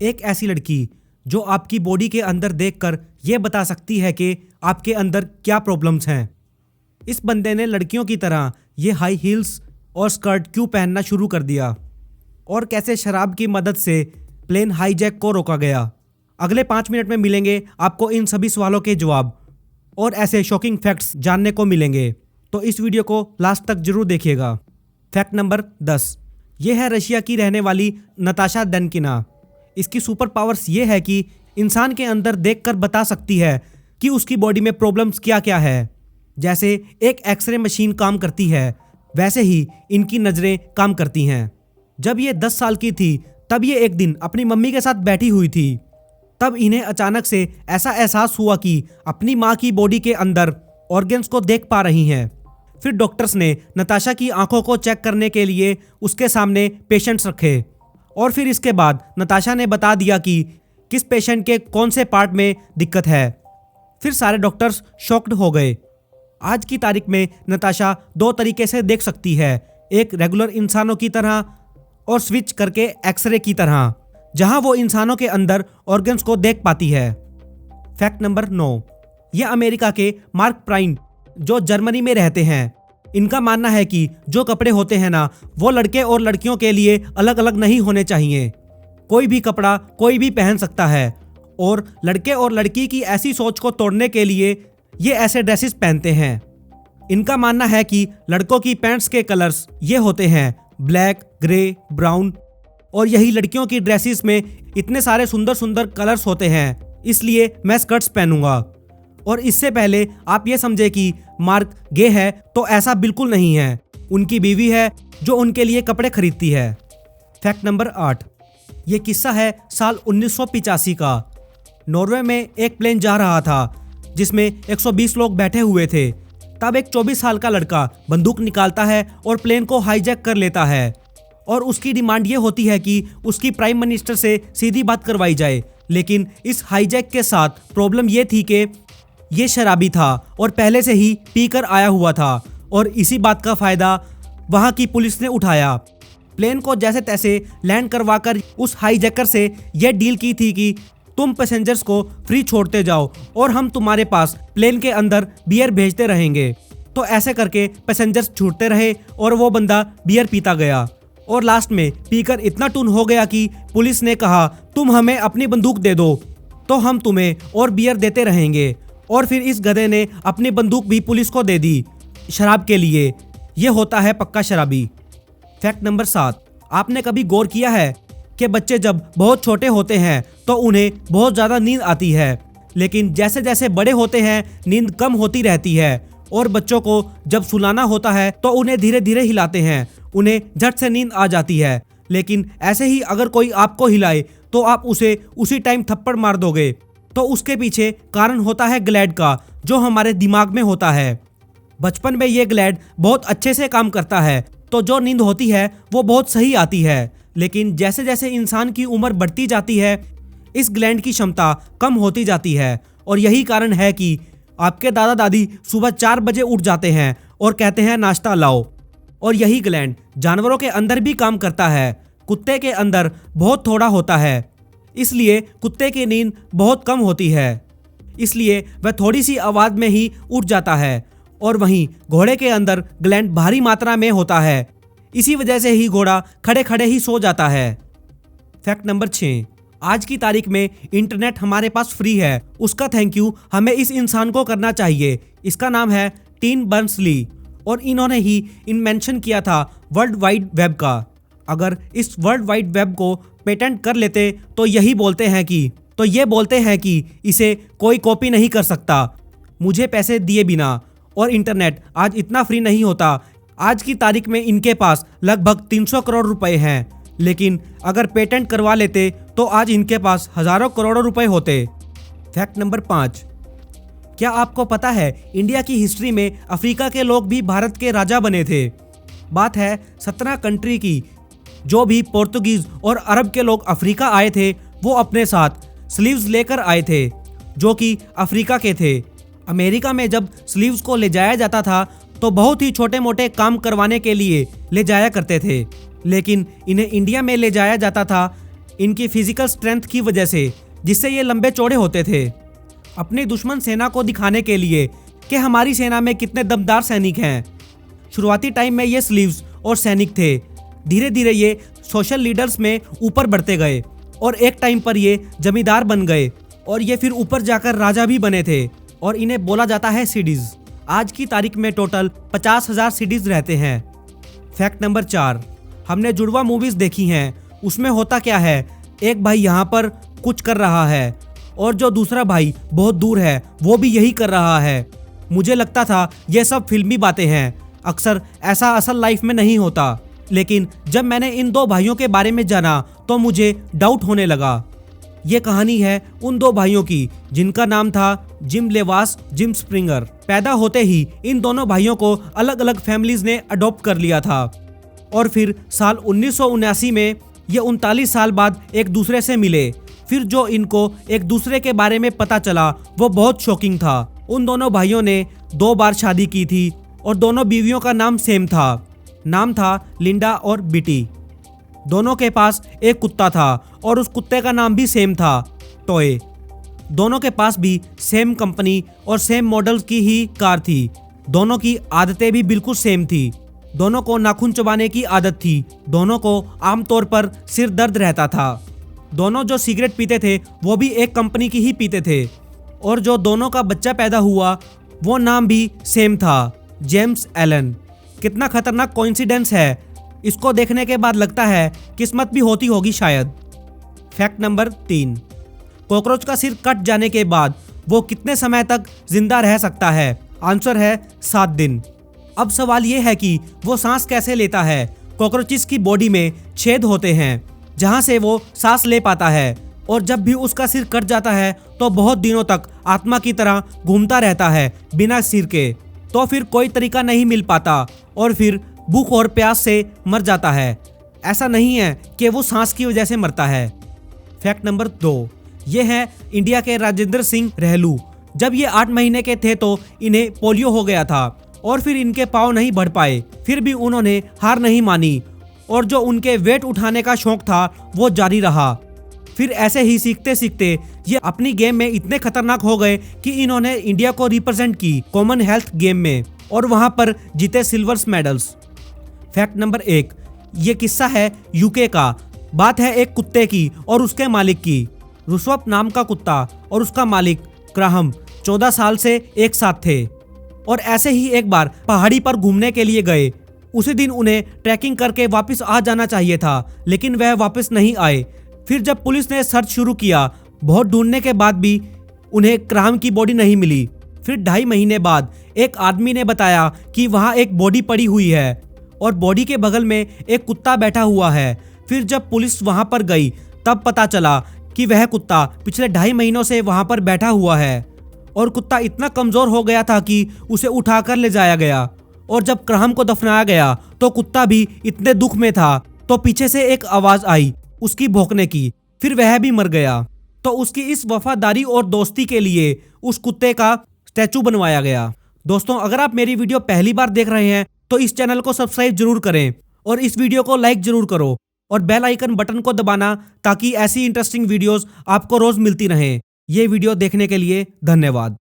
एक ऐसी लड़की जो आपकी बॉडी के अंदर देखकर यह बता सकती है कि आपके अंदर क्या प्रॉब्लम्स हैं। इस बंदे ने लड़कियों की तरह ये हाई हील्स और स्कर्ट क्यों पहनना शुरू कर दिया और कैसे शराब की मदद से प्लेन हाईजैक को रोका गया। अगले 5 मिनट में मिलेंगे आपको इन सभी सवालों के जवाब और ऐसे शॉकिंग फैक्ट्स जानने को मिलेंगे, तो इस वीडियो को लास्ट तक जरूर देखिएगा। फैक्ट नंबर 10, यह है रशिया की रहने वाली नताशा डेनकिना। इसकी सुपर पावर्स ये है कि इंसान के अंदर देखकर बता सकती है कि उसकी बॉडी में प्रॉब्लम्स क्या क्या है। जैसे एक एक्सरे मशीन काम करती है, वैसे ही इनकी नज़रें काम करती हैं। जब ये 10 साल की थी तब ये एक दिन अपनी मम्मी के साथ बैठी हुई थी। तब इन्हें अचानक से ऐसा एहसास हुआ कि अपनी माँ की बॉडी के अंदर ऑर्गन्स को देख पा रही हैं। फिर डॉक्टर्स ने नताशा की आंखों को चेक करने के लिए उसके सामने पेशेंट्स रखे और फिर इसके बाद नताशा ने बता दिया कि किस पेशेंट के कौन से पार्ट में दिक्कत है। फिर सारे डॉक्टर्स शॉक्ड हो गए। आज की तारीख में नताशा 2 तरीके से देख सकती है, एक रेगुलर इंसानों की तरह और स्विच करके एक्सरे की तरह, जहां वो इंसानों के अंदर ऑर्गन्स को देख पाती है। फैक्ट नंबर 9, यह अमेरिका के मार्क प्राइन जो जर्मनी में रहते हैं, इनका मानना है कि जो कपड़े होते हैं ना, वो लड़के और लड़कियों के लिए अलग अलग नहीं होने चाहिए। कोई भी कपड़ा कोई भी पहन सकता है और लड़के और लड़की की ऐसी सोच को तोड़ने के लिए ये ऐसे ड्रेसेस पहनते हैं। इनका मानना है कि लड़कों की पैंट्स के कलर्स ये होते हैं ब्लैक, ग्रे, ब्राउन, और यही लड़कियों की ड्रेसेस में इतने सारे सुंदर सुंदर कलर्स होते हैं, इसलिए मैं स्कर्ट्स पहनूंगा। और इससे पहले आप ये समझे कि मार्क गे है, तो ऐसा बिल्कुल नहीं है। उनकी बीवी है जो उनके लिए कपड़े खरीदती है। फैक्ट नंबर 8, ये किस्सा है साल 1985 का। नॉर्वे में एक प्लेन जा रहा था जिसमें 120 लोग बैठे हुए थे। तब एक 24 साल का लड़का बंदूक निकालता है और प्लेन को हाईजैक कर लेता है और उसकी डिमांड ये होती है कि उसकी प्राइम मिनिस्टर से सीधी बात करवाई जाए। लेकिन इस हाईजैक के साथ प्रॉब्लम ये थी कि ये शराबी था और पहले से ही पीकर आया हुआ था और इसी बात का फायदा वहां की पुलिस ने उठाया। प्लेन को जैसे तैसे लैंड करवाकर उस हाईजैकर से यह डील की थी कि तुम पैसेंजर्स को फ्री छोड़ते जाओ और हम तुम्हारे पास प्लेन के अंदर बियर भेजते रहेंगे। तो ऐसे करके पैसेंजर्स छूटते रहे और वो बंदा बियर पीता गया और लास्ट में पीकर इतना टून हो गया कि पुलिस ने कहा तुम हमें अपनी बंदूक दे दो तो हम तुम्हें और बियर देते रहेंगे। और फिर इस गधे ने अपनी बंदूक भी पुलिस को दे दी शराब के लिए। ये होता है पक्का शराबी। फैक्ट नंबर 7, आपने कभी गौर किया है कि बच्चे जब बहुत छोटे होते हैं तो उन्हें बहुत ज़्यादा नींद आती है, लेकिन जैसे जैसे बड़े होते हैं नींद कम होती रहती है और बच्चों को जब सुलाना होता है तो उन्हें धीरे धीरे हिलाते हैं, उन्हें झट से नींद आ जाती है। लेकिन ऐसे ही अगर कोई आपको हिलाए तो आप उसे उसी टाइम थप्पड़ मार दोगे। तो उसके पीछे कारण होता है ग्लैड का, जो हमारे दिमाग में होता है। बचपन में ये ग्लैड बहुत अच्छे से काम करता है, तो जो नींद होती है वो बहुत सही आती है। लेकिन जैसे जैसे इंसान की उम्र बढ़ती जाती है इस ग्लैंड की क्षमता कम होती जाती है और यही कारण है कि आपके दादा दादी सुबह 4 बजे उठ जाते हैं और कहते हैं नाश्ता लाओ। और यही ग्लैंड जानवरों के अंदर भी काम करता है। कुत्ते के अंदर बहुत थोड़ा होता है, इसलिए कुत्ते की नींद बहुत कम होती है, इसलिए वह थोड़ी सी आवाज़ में ही उठ जाता है। और वहीं घोड़े के अंदर ग्लैंड भारी मात्रा में होता है, इसी वजह से ही घोड़ा खड़े खड़े ही सो जाता है। फैक्ट नंबर 6, आज की तारीख में इंटरनेट हमारे पास फ्री है, उसका थैंक यू हमें इस इंसान को करना चाहिए। इसका नाम है टिम बर्नर्स-ली और इन्होंने ही इन्वेंशन किया था वर्ल्ड वाइड वेब का। अगर इस वर्ल्ड वाइड वेब को पेटेंट कर लेते तो ये बोलते हैं कि इसे कोई कॉपी नहीं कर सकता मुझे पैसे दिए बिना। और इंटरनेट आज इतना फ्री नहीं होता। आज की तारीख में इनके पास लगभग 300 करोड़ रुपए हैं, लेकिन अगर पेटेंट करवा लेते तो आज इनके पास हजारों करोड़ों रुपए होते। फैक्ट नंबर 5, क्या आपको पता है इंडिया की हिस्ट्री में अफ्रीका के लोग भी भारत के राजा बने थे। बात है 17 कंट्री की। जो भी पोर्तुगीज और अरब के लोग अफ्रीका आए थे वो अपने साथ स्लीव्स लेकर आए थे जो कि अफ्रीका के थे। अमेरिका में जब स्लीव्स को ले जाया जाता था तो बहुत ही छोटे मोटे काम करवाने के लिए ले जाया करते थे, लेकिन इन्हें इंडिया में ले जाया जाता था इनकी फिजिकल स्ट्रेंथ की वजह से, जिससे ये लंबे चौड़े होते थे। अपनी दुश्मन सेना को दिखाने के लिए कि हमारी सेना में कितने दमदार सैनिक हैं। शुरुआती टाइम में ये स्लीव्स और सैनिक थे। धीरे धीरे ये सोशल लीडर्स में ऊपर बढ़ते गए और एक टाइम पर ये जमींदार बन गए और ये फिर ऊपर जाकर राजा भी बने थे और इन्हें बोला जाता है सीडीज। आज की तारीख में टोटल 50,000 सीडीज रहते हैं। फैक्ट नंबर 4, हमने जुड़वा मूवीज देखी हैं। उसमें होता क्या है, एक भाई यहाँ पर कुछ कर रहा है और जो दूसरा भाई बहुत दूर है वो भी यही कर रहा है। मुझे लगता था ये सब फिल्मी बातें हैं, अक्सर ऐसा असल लाइफ में नहीं होता। लेकिन जब मैंने इन दो भाइयों के बारे में जाना तो मुझे डाउट होने लगा। ये कहानी है उन दो भाइयों की जिनका नाम था जिम लेवास, जिम स्प्रिंगर। पैदा होते ही इन दोनों भाइयों को अलग अलग फैमिलीज ने अडॉप्ट कर लिया था और फिर साल 1979 में ये 39 साल बाद एक दूसरे से मिले। फिर जो इनको एक दूसरे के बारे में पता चला वो बहुत शॉकिंग था। उन दोनों भाइयों ने 2 बार शादी की थी और दोनों बीवियों का नाम सेम था। नाम था लिंडा और बिटी। दोनों के पास एक कुत्ता था और उस कुत्ते का नाम भी सेम था, टॉय। दोनों के पास भी सेम कंपनी और सेम मॉडल की ही कार थी। दोनों की आदतें भी बिल्कुल सेम थी। दोनों को नाखून चबाने की आदत थी। दोनों को आमतौर पर सिर दर्द रहता था। दोनों जो सिगरेट पीते थे वो भी एक कंपनी की ही पीते थे और जो दोनों का बच्चा पैदा हुआ वो नाम भी सेम था, जेम्स एलन। कितना खतरनाक कोइंसिडेंस है। इसको देखने के बाद लगता है किस्मत भी होती होगी शायद। फैक्ट नंबर 3, कॉकरोच का सिर कट जाने के बाद वो कितने समय तक जिंदा रह सकता है? आंसर है 7 दिन। अब सवाल ये है कि वो सांस कैसे लेता है? कॉकरोचेस की बॉडी में छेद होते हैं जहां से वो सांस ले पाता है और जब भी उसका सिर कट जाता है तो बहुत दिनों तक आत्मा की तरह घूमता रहता है बिना सिर के। तो फिर कोई तरीका नहीं मिल पाता और फिर भूख और प्यास से मर जाता है। ऐसा नहीं है कि वो सांस की वजह से मरता है। फैक्ट नंबर 2, ये है इंडिया के राजेंद्र सिंह रहलू। जब ये 8 महीने के थे तो इन्हें पोलियो हो गया था और फिर इनके पाँव नहीं बढ़ पाए। फिर भी उन्होंने हार नहीं मानी और जो उनके वेट उठाने का शौक था वो जारी रहा। फिर ऐसे ही सीखते सीखते ये अपनी गेम में इतने खतरनाक हो गए कि इन्होंने इंडिया को रिप्रेजेंट की कॉमनवेल्थ गेम में और वहां पर जीते सिल्वर मेडल्स। फैक्ट नंबर 1, ये किस्सा है यूके का। बात है एक कुत्ते की और उसके मालिक की। रुस्वप नाम का कुत्ता और उसका मालिक ग्राहम 14 साल से एक साथ थे और ऐसे ही एक बार पहाड़ी पर घूमने के लिए गए। उसी दिन उन्हें ट्रैकिंग करके वापस आ जाना चाहिए था लेकिन वह वापस नहीं आए। फिर जब पुलिस ने सर्च शुरू किया, बहुत ढूंढने के बाद भी उन्हें ग्राहम की बॉडी नहीं मिली। फिर 2.5 महीने बाद एक आदमी ने बताया कि वहाँ एक बॉडी पड़ी हुई है और बॉडी के बगल में एक कुत्ता बैठा हुआ है। फिर जब पुलिस वहाँ पर गई तब पता चला कि वह कुत्ता पिछले 2.5 महीनों से वहाँ पर बैठा हुआ है और कुत्ता इतना कमजोर हो गया था कि उसे उठाकर ले जाया गया। और जब ग्राहम को दफनाया गया तो कुत्ता भी इतने दुख में था तो पीछे से एक आवाज आई उसकी भौंकने की। फिर वह भी मर गया। तो उसकी इस वफादारी और दोस्ती के लिए उस कुत्ते का स्टैचू बनवाया गया। दोस्तों, अगर आप मेरी वीडियो पहली बार देख रहे हैं तो इस चैनल को सब्सक्राइब जरूर करें और इस वीडियो को लाइक जरूर करो और बेल आइकन बटन को दबाना ताकि ऐसी इंटरेस्टिंग वीडियोस आपको रोज मिलती रहें। ये वीडियो देखने के लिए धन्यवाद।